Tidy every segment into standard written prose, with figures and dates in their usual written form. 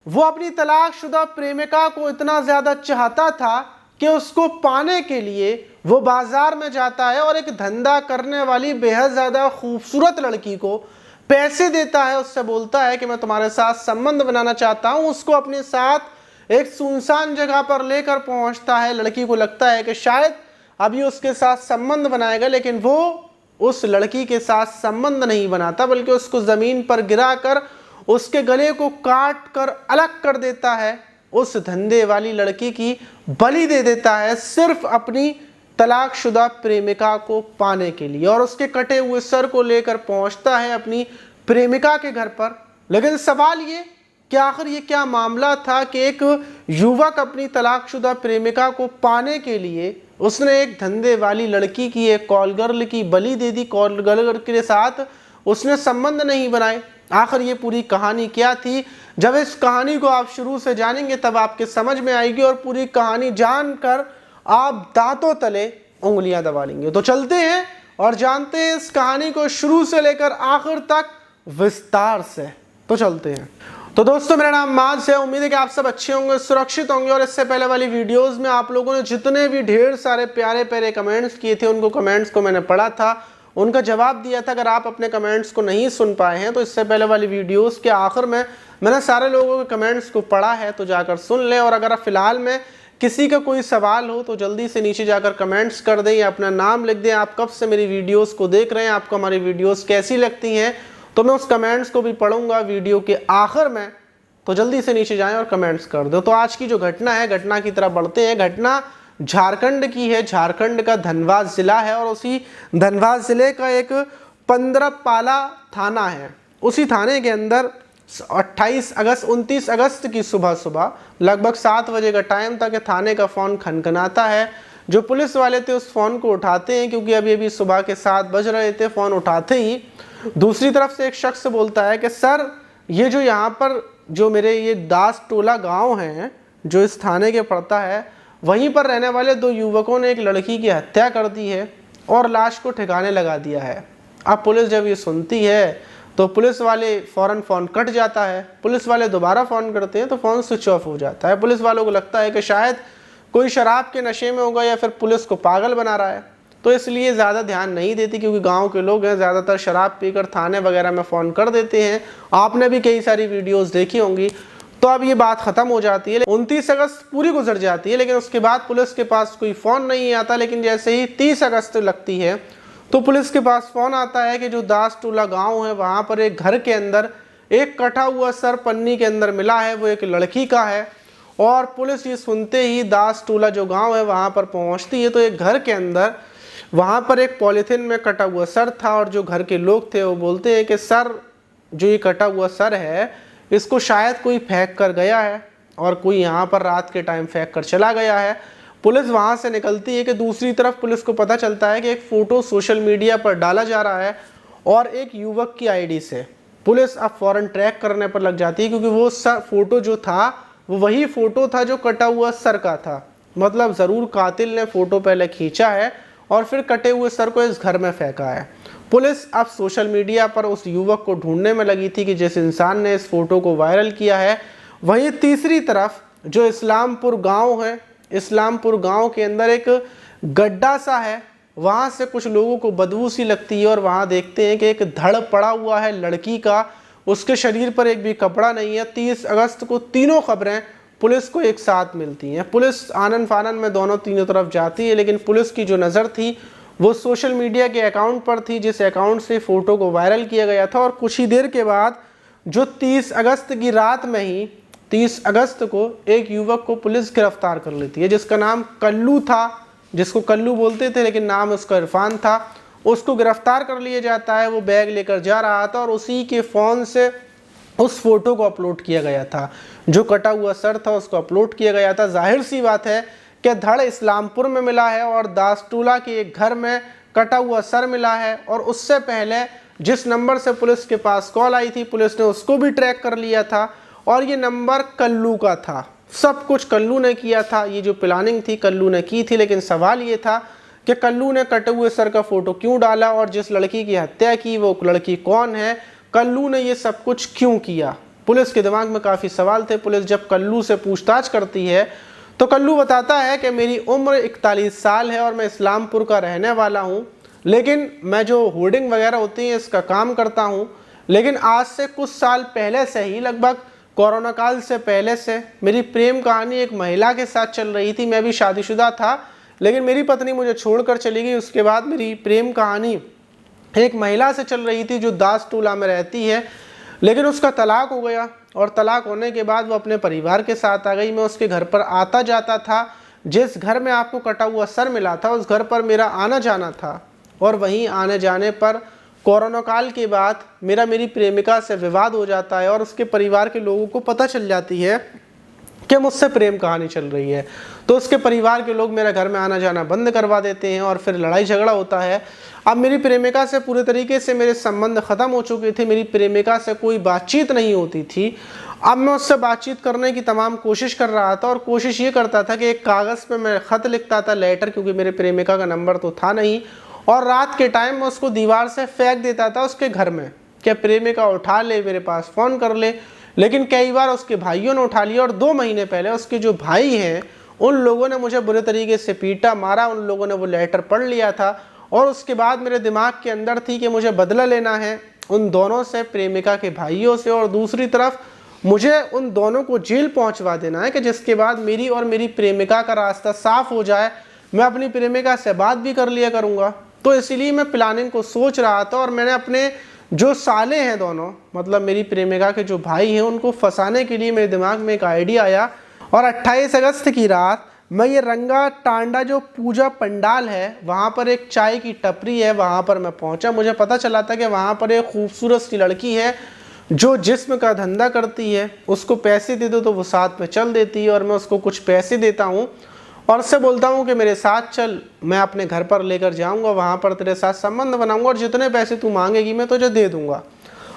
वो अपनी तलाकशुदा प्रेमिका को इतना ज़्यादा चाहता था कि उसको पाने के लिए वो बाज़ार में जाता है और एक धंधा करने वाली बेहद ज़्यादा खूबसूरत लड़की को पैसे देता है, उससे बोलता है कि मैं तुम्हारे साथ संबंध बनाना चाहता हूँ। उसको अपने साथ एक सुनसान जगह पर लेकर पहुँचता है। लड़की को लगता है कि शायद अभी उसके साथ संबंध बनाएगा, लेकिन वो उस लड़की के साथ संबंध नहीं बनाता, बल्कि उसको ज़मीन पर गिराकर उसके गले को काट कर अलग कर देता है। उस धंधे वाली लड़की की बलि दे देता है सिर्फ अपनी तलाकशुदा प्रेमिका को पाने के लिए, और उसके कटे हुए सर को लेकर पहुंचता है अपनी प्रेमिका के घर पर। लेकिन सवाल ये कि आखिर ये क्या मामला था कि एक युवक अपनी तलाकशुदा प्रेमिका को पाने के लिए उसने एक धंधे वाली लड़की की, एक कॉल गर्ल की बलि दे दी। कॉल गर्ल के साथ उसने संबंध नहीं बनाए। आखिर ये पूरी कहानी क्या थी? जब इस कहानी को आप शुरू से जानेंगे तब आपके समझ में आएगी, और पूरी कहानी जानकर आप दांतों तले उंगलियां दबा लेंगे। तो चलते हैं और जानते हैं इस कहानी को शुरू से लेकर आखिर तक विस्तार से। तो चलते हैं। तो दोस्तों, मेरा नाम माज है। उम्मीद है कि आप सब अच्छे होंगे, सुरक्षित होंगे। और इससे पहले वाली वीडियोस में आप लोगों ने जितने भी ढेर सारे प्यारे प्यारे कमेंट्स किए थे, उनको कमेंट्स को मैंने पढ़ा था, उनका जवाब दिया था। अगर आप अपने कमेंट्स को नहीं सुन पाए हैं तो इससे पहले वाली वीडियोस के आखिर में मैंने सारे लोगों के कमेंट्स को पढ़ा है, तो जाकर सुन लें। और अगर फिलहाल में किसी का कोई सवाल हो तो जल्दी से नीचे जाकर कमेंट्स कर दें या अपना नाम लिख दें। आप कब से मेरी वीडियोस को देख रहे हैं, आपको हमारी वीडियोस कैसी लगती हैं, तो मैं उस कमेंट्स को भी पढ़ूंगा वीडियो के आखिर में। तो जल्दी से नीचे जाएं और कमेंट्स कर दो। तो आज की जो घटना है, घटना की तरफ बढ़ते हैं। घटना झारखंड की है। झारखंड का धनबाद जिला है, और उसी धनबाद जिले का एक 15पाला थाना है। उसी थाने के अंदर 29 अगस्त की सुबह लगभग 7 बजे का टाइम था कि थाने का फ़ोन खनखनाता है। जो पुलिस वाले थे उस फ़ोन को उठाते हैं, क्योंकि अभी सुबह के 7 बज रहे थे। फ़ोन उठाते ही दूसरी तरफ से एक शख्स बोलता है कि सर, ये जो यहाँ पर जो मेरे ये दास टोला गाँव है जो इस थाने के पड़ता है, वहीं पर रहने वाले 2 युवकों ने एक लड़की की हत्या कर दी है और लाश को ठिकाने लगा दिया है। अब पुलिस जब ये सुनती है तो पुलिस वाले फ़ौरन फ़ोन कट जाता है। पुलिस वाले दोबारा फ़ोन करते हैं तो फ़ोन स्विच ऑफ हो जाता है। पुलिस वालों को लगता है कि शायद कोई शराब के नशे में होगा या फिर पुलिस को पागल बना रहा है, तो इसलिए ज़्यादा ध्यान नहीं देती, क्योंकि गांव के लोग हैं, ज़्यादातर शराब पीकर थाने वगैरह में फ़ोन कर देते हैं। आपने भी कई सारी वीडियोज़ देखी होंगी। तो अब ये बात ख़त्म हो जाती है। 29 अगस्त पूरी गुजर जाती है, लेकिन उसके बाद पुलिस के पास कोई फ़ोन नहीं आता। लेकिन जैसे ही 30 अगस्त लगती है तो पुलिस के पास फ़ोन आता है कि जो दास टोला गाँव है, वहाँ पर एक घर के अंदर एक कटा हुआ सर पन्नी के अंदर मिला है, वो एक लड़की का है। और पुलिस ये सुनते ही दास टोला जो गाँव है वहाँ पर पहुँचती है, तो एक घर के अंदर वहाँ पर एक पॉलीथिन में कटा हुआ सर था। और जो घर के लोग थे वो बोलते हैं कि सर, जो ये कटा हुआ सर है, इसको शायद कोई फेंक कर गया है, और कोई यहाँ पर रात के टाइम फेंक कर चला गया है। पुलिस वहाँ से निकलती है कि दूसरी तरफ पुलिस को पता चलता है कि एक फ़ोटो सोशल मीडिया पर डाला जा रहा है, और एक युवक की आईडी से पुलिस अब फ़ौरन ट्रैक करने पर लग जाती है, क्योंकि वो फ़ोटो जो था वो वही फ़ोटो था जो कटा हुआ सर का था। मतलब ज़रूर कातिल ने फ़ोटो पहले खींचा है और फिर कटे हुए सर को इस घर में फेंका है। पुलिस अब सोशल मीडिया पर उस युवक को ढूंढने में लगी थी कि जिस इंसान ने इस फ़ोटो को वायरल किया है। वहीं तीसरी तरफ जो इस्लामपुर गांव है, इस्लामपुर गांव के अंदर एक गड्ढा सा है, वहाँ से कुछ लोगों को बदबू सी लगती है, और वहाँ देखते हैं कि एक धड़ पड़ा हुआ है लड़की का, उसके शरीर पर एक भी कपड़ा नहीं है। 30 अगस्त को तीनों खबरें पुलिस को एक साथ मिलती हैं। पुलिस आनन फानन में तीनों तरफ जाती है, लेकिन पुलिस की जो नज़र थी वो सोशल मीडिया के अकाउंट पर थी, जिस अकाउंट से फ़ोटो को वायरल किया गया था। और कुछ ही देर के बाद जो 30 अगस्त की रात में ही 30 अगस्त को एक युवक को पुलिस गिरफ्तार कर लेती है, जिसका नाम कल्लू था, जिसको कल्लू बोलते थे, लेकिन नाम उसका इरफान था। उसको गिरफ्तार कर लिया जाता है। वो बैग लेकर जा रहा था और उसी के फ़ोन से उस फोटो को अपलोड किया गया था। जो कटा हुआ सर था उसको अपलोड किया गया था। जाहिर सी बात है कि धड़ इस्लामपुर में मिला है और दासटूला के एक घर में कटा हुआ सर मिला है। और उससे पहले जिस नंबर से पुलिस के पास कॉल आई थी, पुलिस ने उसको भी ट्रैक कर लिया था और ये नंबर कल्लू का था। सब कुछ कल्लू ने किया था, ये जो प्लानिंग थी कल्लू ने की थी। लेकिन सवाल ये था कि कल्लू ने कटे हुए सर का फोटो क्यों डाला और जिस लड़की की हत्या की वो लड़की कौन है, कल्लू ने ये सब कुछ क्यों किया। पुलिस के दिमाग में काफ़ी सवाल थे। पुलिस जब कल्लू से पूछताछ करती है तो कल्लू बताता है कि मेरी उम्र 41 साल है और मैं इस्लामपुर का रहने वाला हूँ, लेकिन मैं जो होर्डिंग वगैरह होती है इसका काम करता हूँ। लेकिन आज से कुछ साल पहले से ही, लगभग कोरोना काल से पहले से, मेरी प्रेम कहानी एक महिला के साथ चल रही थी। मैं भी शादीशुदा था, लेकिन मेरी पत्नी मुझे छोड़कर चली गई। उसके बाद मेरी प्रेम कहानी एक महिला से चल रही थी जो दास टोला में रहती है, लेकिन उसका तलाक हो गया और तलाक होने के बाद वो अपने परिवार के साथ आ गई। मैं उसके घर पर आता जाता था। जिस घर में आपको कटा हुआ सर मिला था उस घर पर मेरा आना जाना था, और वहीं आने जाने पर कोरोना काल के बाद मेरी प्रेमिका से विवाद हो जाता है और उसके परिवार के लोगों को पता चल जाती है कि मुझसे प्रेम कहानी चल रही है। तो उसके परिवार के लोग मेरे घर में आना जाना बंद करवा देते हैं और फिर लड़ाई झगड़ा होता है। अब मेरी प्रेमिका से पूरे तरीके से मेरे संबंध ख़त्म हो चुके थे। मेरी प्रेमिका से कोई बातचीत नहीं होती थी। अब मैं उससे बातचीत करने की तमाम कोशिश कर रहा था, और कोशिश ये करता था कि एक कागज़ पे मैं ख़त लिखता था, लेटर, क्योंकि मेरे प्रेमिका का नंबर तो था नहीं, और रात के टाइम मैं उसको दीवार से फेंक देता था उसके घर में कि प्रेमिका उठा ले, मेरे पास फ़ोन कर ले। लेकिन कई बार उसके भाइयों ने उठा लिया, और 2 महीने पहले उसके जो भाई हैं उन लोगों ने मुझे बुरे तरीके से पीटा, मारा। उन लोगों ने वो लेटर पढ़ लिया था, और उसके बाद मेरे दिमाग के अंदर थी कि मुझे बदला लेना है उन दोनों से, प्रेमिका के भाइयों से, और दूसरी तरफ मुझे उन दोनों को जेल पहुंचवा देना है कि जिसके बाद मेरी और मेरी प्रेमिका का रास्ता साफ हो जाए। मैं अपनी प्रेमिका से बात भी कर लिया करूँगा। तो इसीलिए मैं प्लानिंग को सोच रहा था, और मैंने अपने जो साले हैं दोनों, मतलब मेरी प्रेमिका के जो भाई हैं, उनको फंसाने के लिए मेरे दिमाग में एक आइडिया आया। और 28 अगस्त की रात मैं ये रंगा टांडा जो पूजा पंडाल है वहाँ पर एक चाय की टपरी है, वहाँ पर मैं पहुँचा। मुझे पता चला था कि वहाँ पर एक खूबसूरत सी लड़की है जो जिस्म का धंधा करती है। उसको पैसे दे दो तो वो साथ में चल देती है, और मैं उसको कुछ पैसे देता हूँ और उससे बोलता हूँ कि मेरे साथ चल, मैं अपने घर पर लेकर जाऊँगा, वहाँ पर तेरे साथ संबंध बनाऊँगा और जितने पैसे तू मांगेगी मैं तुझे दे दूँगा।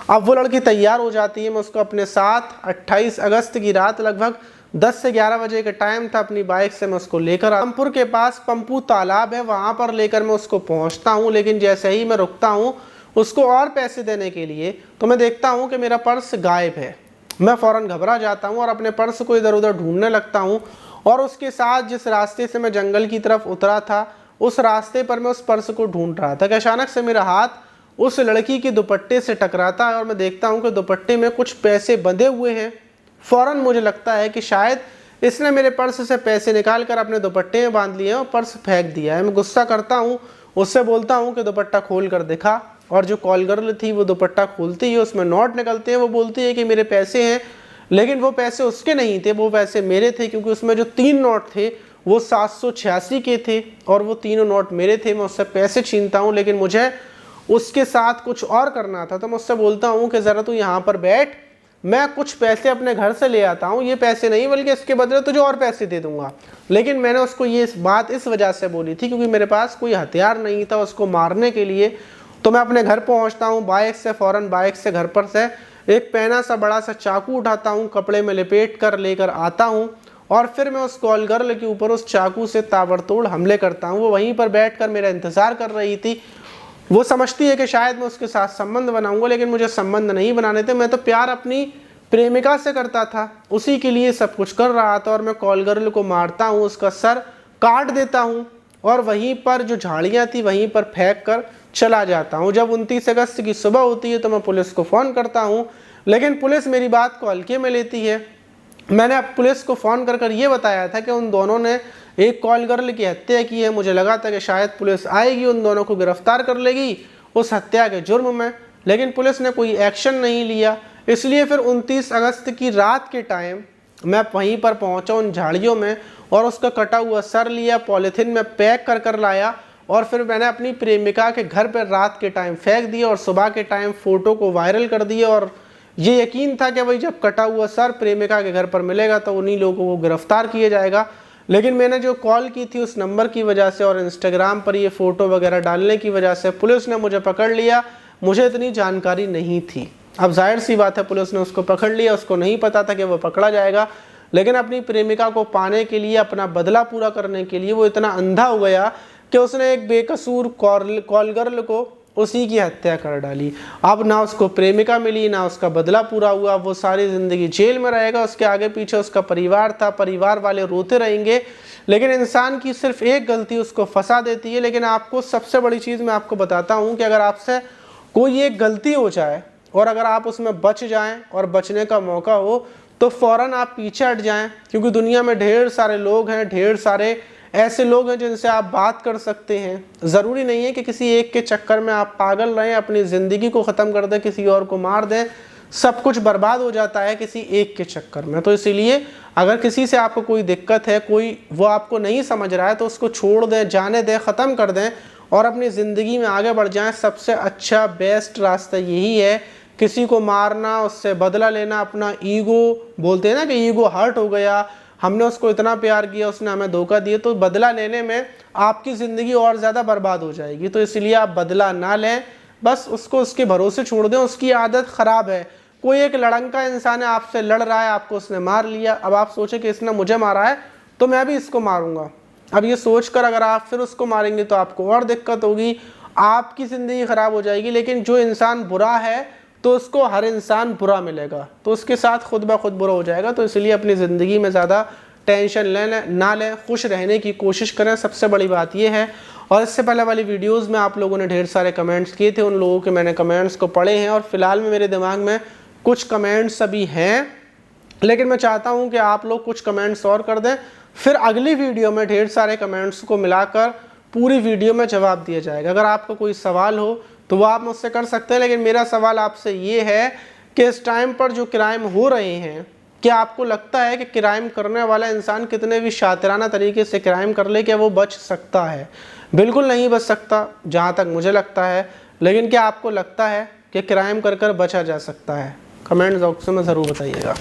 अब वो लड़की तैयार हो जाती है। मैं उसको अपने साथ 28 अगस्त की रात लगभग 10 से 11 बजे का टाइम था, अपनी बाइक से मैं उसको लेकर रामपुर के पास पंपू तालाब है वहाँ पर लेकर मैं उसको पहुँचता हूँ। लेकिन जैसे ही मैं रुकता हूँ उसको और पैसे देने के लिए, तो मैं देखता हूँ कि मेरा पर्स गायब है। मैं फ़ौरन घबरा जाता हूँ और अपने पर्स को इधर उधर ढूंढने लगता हूँ, और उसके साथ जिस रास्ते से मैं जंगल की तरफ उतरा था उस रास्ते पर मैं उस पर्स को ढूंढ रहा था कि अचानक से मेरा हाथ उस लड़की के दुपट्टे से टकराता है, और मैं देखता हूँ कि दुपट्टे में कुछ पैसे बंधे हुए हैं। फ़ौरन मुझे लगता है कि शायद इसने मेरे पर्स से पैसे निकाल कर अपने दुपट्टे में बांध लिए और पर्स फेंक दिया है। मैं गुस्सा करता हूँ, उससे बोलता हूँ कि दुपट्टा खोल कर दिखा, और जो कॉल गर्ल थी वो दुपट्टा खोलती है, उसमें नोट निकलते हैं। वो बोलती है कि मेरे पैसे हैं, लेकिन वो पैसे उसके नहीं थे, वो पैसे मेरे थे, क्योंकि उसमें जो 3 नोट थे वो 786 के थे और वो तीनों नोट मेरे थे। मैं उससे पैसे छीनता हूँ, लेकिन मुझे उसके साथ कुछ और करना था। तो मैं उससे बोलता हूँ कि ज़रा तू यहाँ पर बैठ, मैं कुछ पैसे अपने घर से ले आता हूँ, ये पैसे नहीं बल्कि इसके बदले तुझे और पैसे दे दूंगा। लेकिन मैंने उसको ये बात इस वजह से बोली थी क्योंकि मेरे पास कोई हथियार नहीं था उसको मारने के लिए। तो मैं अपने घर पहुँचता हूँ बाइक से, फ़ौरन बाइक से घर पर से एक पैना सा बड़ा सा चाकू उठाता हूँ, कपड़े में लपेट कर लेकर आता हूँ, और फिर मैं उस कॉल गर्ल के ऊपर उस चाकू से ताबड़तोड़ हमले करता हूँ। वो वहीं पर बैठकर मेरा इंतज़ार कर रही थी। वो समझती है कि शायद मैं उसके साथ संबंध बनाऊंगा, लेकिन मुझे संबंध नहीं बनाने थे। मैं तो प्यार अपनी प्रेमिका से करता था, उसी के लिए सब कुछ कर रहा था। और मैं कॉल गर्ल को मारता हूँ, उसका सर काट देता हूँ और वहीं पर जो झाड़ियाँ थी वहीं पर फेंक कर चला जाता हूँ। जब 29 अगस्त की सुबह होती है तो मैं पुलिस को फ़ोन करता हूँ, लेकिन पुलिस मेरी बात को हल्के में लेती है। मैंने अब पुलिस को फ़ोन कर ये बताया था कि उन दोनों ने एक कॉल गर्ल की हत्या की है। मुझे लगा था कि शायद पुलिस आएगी, उन दोनों को गिरफ्तार कर लेगी उस हत्या के जुर्म में, लेकिन पुलिस ने कोई एक्शन नहीं लिया। इसलिए फिर 29 अगस्त की रात के टाइम मैं वहीं पर पहुंचा उन झाड़ियों में, और उसका कटा हुआ सर लिया, पॉलीथीन में पैक कर लाया, और फिर मैंने अपनी प्रेमिका के घर पर रात के टाइम फेंक दिया और सुबह के टाइम फ़ोटो को वायरल कर दिया। और ये यकीन था कि भाई जब कटा हुआ सर प्रेमिका के घर पर मिलेगा तो उन्हीं लोगों को गिरफ्तार किया जाएगा। लेकिन मैंने जो कॉल की थी उस नंबर की वजह से और इंस्टाग्राम पर ये फ़ोटो वगैरह डालने की वजह से पुलिस ने मुझे पकड़ लिया। मुझे इतनी जानकारी नहीं थी। अब जाहिर सी बात है पुलिस ने उसको पकड़ लिया, उसको नहीं पता था कि वो पकड़ा जाएगा, लेकिन अपनी प्रेमिका को पाने के लिए, अपना बदला पूरा करने के लिए वो इतना अंधा हो गया कि उसने एक बेकसूर कॉल गर्ल को उसी की हत्या कर डाली। अब ना उसको प्रेमिका मिली, ना उसका बदला पूरा हुआ, वो सारी ज़िंदगी जेल में रहेगा। उसके आगे पीछे उसका परिवार था, परिवार वाले रोते रहेंगे, लेकिन इंसान की सिर्फ एक गलती उसको फंसा देती है। लेकिन आपको सबसे बड़ी चीज़ मैं आपको बताता हूँ कि अगर आपसे कोई एक गलती हो जाए और अगर आप उसमें बच जाएं और बचने का मौका हो तो फ़ौरन आप पीछे हट जाएं, क्योंकि दुनिया में ढेर सारे लोग हैं, ढेर सारे ऐसे लोग हैं जिनसे आप बात कर सकते हैं। ज़रूरी नहीं है कि किसी एक के चक्कर में आप पागल रहें, अपनी ज़िंदगी को ख़त्म कर दें, किसी और को मार दें। सब कुछ बर्बाद हो जाता है किसी एक के चक्कर में। तो इसीलिए अगर किसी से आपको कोई दिक्कत है, कोई वो आपको नहीं समझ रहा है, तो उसको छोड़ दें, जाने दें, ख़त्म कर दें और अपनी ज़िंदगी में आगे बढ़ जाएं। सबसे अच्छा बेस्ट रास्ता यही है। किसी को मारना, उससे बदला लेना, अपना ईगो, बोलते हैं ना कि ईगो हर्ट हो गया, हमने उसको इतना प्यार किया, उसने हमें धोखा दिया, तो बदला लेने में आपकी ज़िंदगी और ज़्यादा बर्बाद हो जाएगी। तो इसलिए आप बदला ना लें, बस उसको उसके भरोसे छोड़ दें। उसकी आदत ख़राब है। कोई एक लड़का इंसान है, आपसे लड़ रहा है, आपको उसने मार लिया, अब आप सोचें कि इसने मुझे मारा है तो मैं भी इसको मारूंगा। अब ये सोचकर अगर आप फिर उसको मारेंगे तो आपको और दिक्कत होगी, आपकी ज़िंदगी ख़राब हो जाएगी। लेकिन जो इंसान बुरा है तो उसको हर इंसान बुरा मिलेगा, तो उसके साथ खुद ब खुद बुरा हो जाएगा। तो इसलिए अपनी ज़िंदगी में ज़्यादा टेंशन ना लें, खुश रहने की कोशिश करें, सबसे बड़ी बात यह है। और इससे पहले वाली वीडियोस में आप लोगों ने ढेर सारे कमेंट्स किए थे, उन लोगों के मैंने कमेंट्स को पढ़े हैं और फिलहाल में मेरे दिमाग में कुछ कमेंट्स अभी हैं, लेकिन मैं चाहता हूं कि आप लोग कुछ कमेंट्स और कर दें, फिर अगली वीडियो में ढेर सारे कमेंट्स को मिलाकर पूरी वीडियो में जवाब दिया जाएगा। अगर आपको कोई सवाल हो तो वो आप मुझसे कर सकते हैं, लेकिन मेरा सवाल आपसे ये है कि इस टाइम पर जो क्राइम हो रहे हैं, क्या आपको लगता है कि क्राइम करने वाला इंसान कितने भी शातिराना तरीके से क्राइम कर ले, क्या वो बच सकता है? बिल्कुल नहीं बच सकता, जहाँ तक मुझे लगता है। लेकिन क्या आपको लगता है कि क्राइम कर कर बचा जा सकता है? कमेंट बॉक्स में ज़रूर बताइएगा।